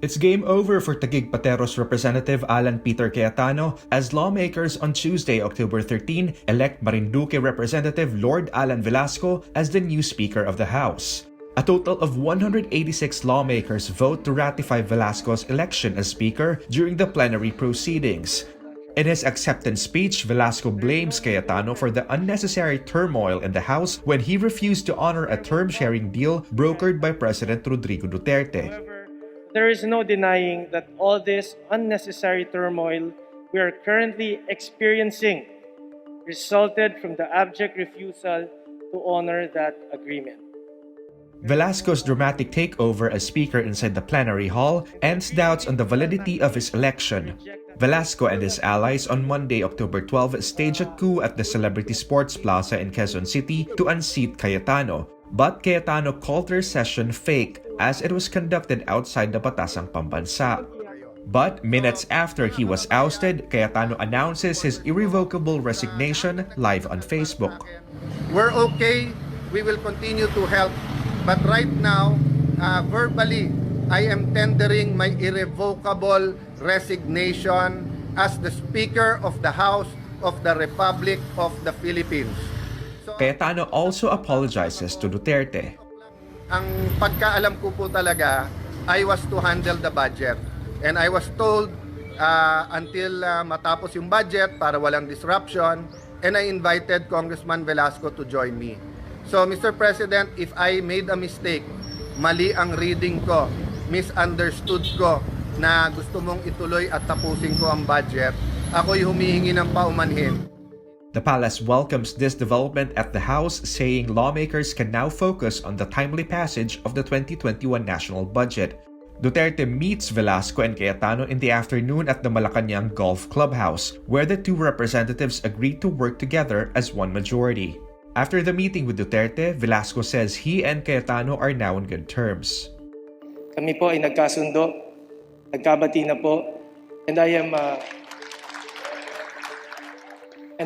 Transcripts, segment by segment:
It's game over for Taguig Pateros Representative Allan Peter Cayetano as lawmakers on Tuesday, October 13, elect Marinduque Representative Lord Allan Velasco as the new Speaker of the House. A total of 186 lawmakers vote to ratify Velasco's election as Speaker during the plenary proceedings. In his acceptance speech, Velasco blames Cayetano for the unnecessary turmoil in the House when he refused to honor a term-sharing deal brokered by President Rodrigo Duterte. There is no denying that all this unnecessary turmoil we are currently experiencing resulted from the abject refusal to honor that agreement. Velasco's dramatic takeover as Speaker inside the plenary hall ends doubts on the validity of his election. Velasco and his allies on Monday, October 12, staged a coup at the Celebrity Sports Plaza in Quezon City to unseat Cayetano, but Cayetano called their session fake as it was conducted outside the Batasang Pambansa. But minutes after he was ousted, Cayetano announces his irrevocable resignation live on Facebook. We're okay, we will continue to help, but right now, verbally, I am tendering my irrevocable resignation as the Speaker of the House of the Republic of the Philippines. Cayetano also apologizes to Duterte. Ang pagkaalam ko po talaga, I was to handle the budget. And I was told until matapos yung budget para walang disruption, and I invited Congressman Velasco to join me. So Mr. President, if I made a mistake, mali ang reading ko, misunderstood ko na gusto mong ituloy at tapusin ko ang budget, ako'y humihingi ng paumanhin. The palace welcomes this development at the House, saying lawmakers can now focus on the timely passage of the 2021 national budget. Duterte meets Velasco and Cayetano in the afternoon at the Malacanang Golf Clubhouse, where the two representatives agreed to work together as one majority. After the meeting with Duterte, Velasco says he and Cayetano are now on good terms. Kami po ay nagkasundo, nagkabati na po, and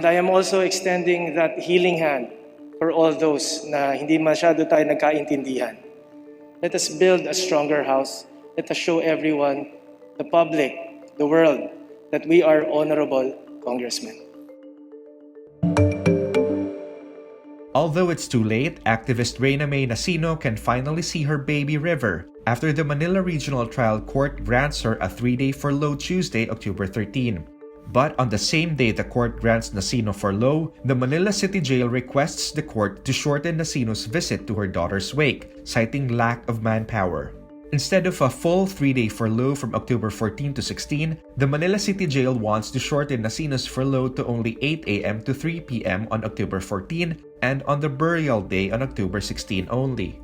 I am also extending that healing hand for all those na hindi masyado tayo nagkaintindihan. Let us build a stronger house. Let us show everyone, the public, the world, that we are honorable congressmen. Although it's too late, activist Reyna May Nasino can finally see her baby River after the Manila Regional Trial Court grants her a 3-day furlough Tuesday, October 13. But on the same day the court grants Nasino furlough, the Manila City Jail requests the court to shorten Nasino's visit to her daughter's wake, citing lack of manpower. Instead of a full 3-day furlough from October 14 to 16, the Manila City Jail wants to shorten Nasino's furlough to only 8 a.m. to 3 p.m. on October 14 and on the burial day on October 16 only.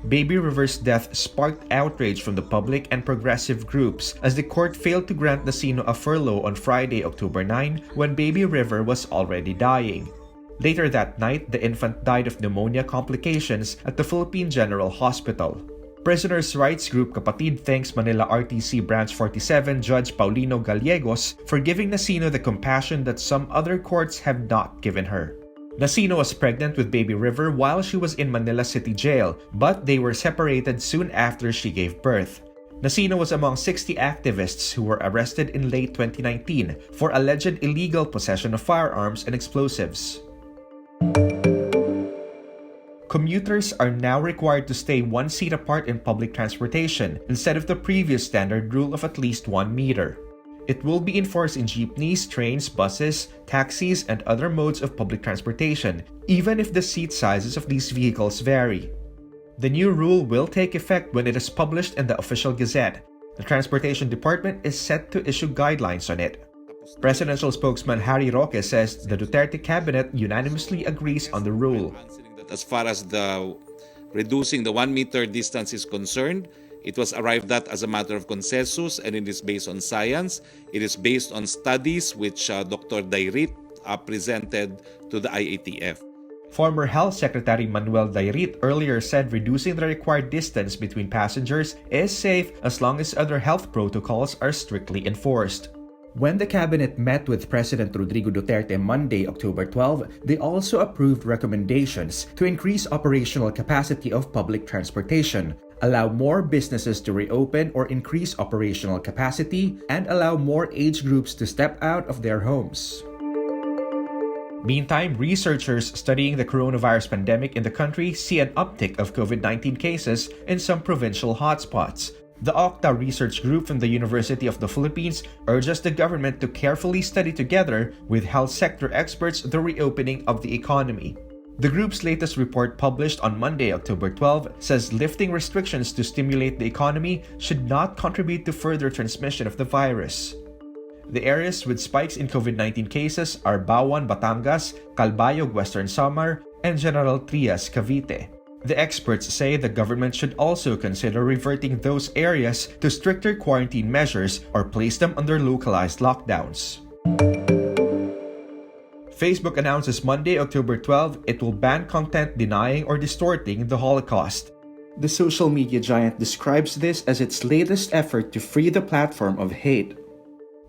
Baby River's death sparked outrage from the public and progressive groups as the court failed to grant Nasino a furlough on Friday, October 9, when Baby River was already dying. Later that night, the infant died of pneumonia complications at the Philippine General Hospital. Prisoners' rights group Kapatid thanks Manila RTC Branch 47 Judge Paulino Gallegos for giving Nasino the compassion that some other courts have not given her. Nasino was pregnant with Baby River while she was in Manila City Jail, but they were separated soon after she gave birth. Nasino was among 60 activists who were arrested in late 2019 for alleged illegal possession of firearms and explosives. Commuters are now required to stay 1 seat apart in public transportation instead of the previous standard rule of at least 1 meter. It will be enforced in jeepneys, trains, buses, taxis, and other modes of public transportation, even if the seat sizes of these vehicles vary. The new rule will take effect when it is published in the Official Gazette. The Transportation Department is set to issue guidelines on it. Presidential spokesman Harry Roque says the Duterte cabinet unanimously agrees on the rule. As far as the reducing the 1 meter distance is concerned, it was arrived at as a matter of consensus, and it is based on science. It is based on studies which Dr. Dairit presented to the IATF. Former Health Secretary Manuel Dairit earlier said reducing the required distance between passengers is safe as long as other health protocols are strictly enforced. When the cabinet met with President Rodrigo Duterte Monday, October 12, they also approved recommendations to increase operational capacity of public transportation, allow more businesses to reopen or increase operational capacity, and allow more age groups to step out of their homes. Meantime, researchers studying the coronavirus pandemic in the country see an uptick of COVID-19 cases in some provincial hotspots. The Octa research group from the University of the Philippines urges the government to carefully study together with health sector experts the reopening of the economy. The group's latest report, published on Monday, October 12, says lifting restrictions to stimulate the economy should not contribute to further transmission of the virus. The areas with spikes in COVID-19 cases are Bawan, Batangas, Calbayog, Western Samar, and General Trias, Cavite. The experts say the government should also consider reverting those areas to stricter quarantine measures or place them under localized lockdowns. Facebook announces Monday, October 12, it will ban content denying or distorting the Holocaust. The social media giant describes this as its latest effort to free the platform of hate.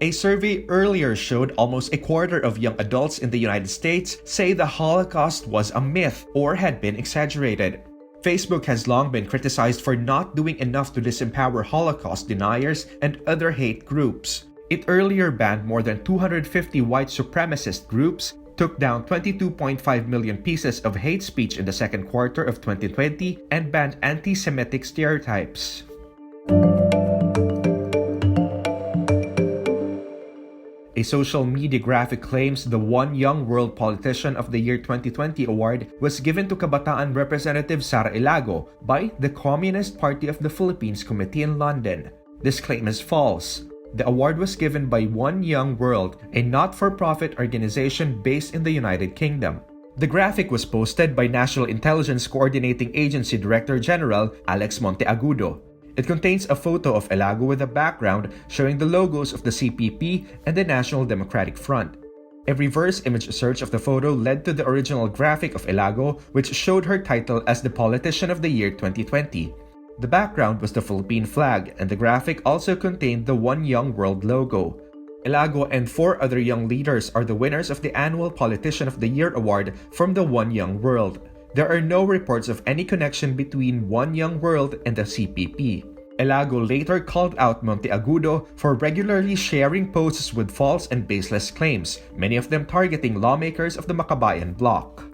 A survey earlier showed almost a quarter of young adults in the United States say the Holocaust was a myth or had been exaggerated. Facebook has long been criticized for not doing enough to disempower Holocaust deniers and other hate groups. It earlier banned more than 250 white supremacist groups, took down 22.5 million pieces of hate speech in the second quarter of 2020, and banned anti-Semitic stereotypes. A social media graphic claims the One Young World Politician of the Year 2020 award was given to Kabataan Representative Sara Elago by the Communist Party of the Philippines Committee in London. This claim is false. The award was given by One Young World, a not-for-profit organization based in the United Kingdom. The graphic was posted by National Intelligence Coordinating Agency Director General Alex Monteagudo. It contains a photo of Elago with a background showing the logos of the CPP and the National Democratic Front. A reverse image search of the photo led to the original graphic of Elago, which showed her title as the Politician of the Year 2020. The background was the Philippine flag, and the graphic also contained the One Young World logo. Elago and 4 other young leaders are the winners of the annual Politician of the Year award from the One Young World. There are no reports of any connection between One Young World and the CPP. Elago later called out Monteagudo for regularly sharing posts with false and baseless claims, many of them targeting lawmakers of the Makabayan bloc.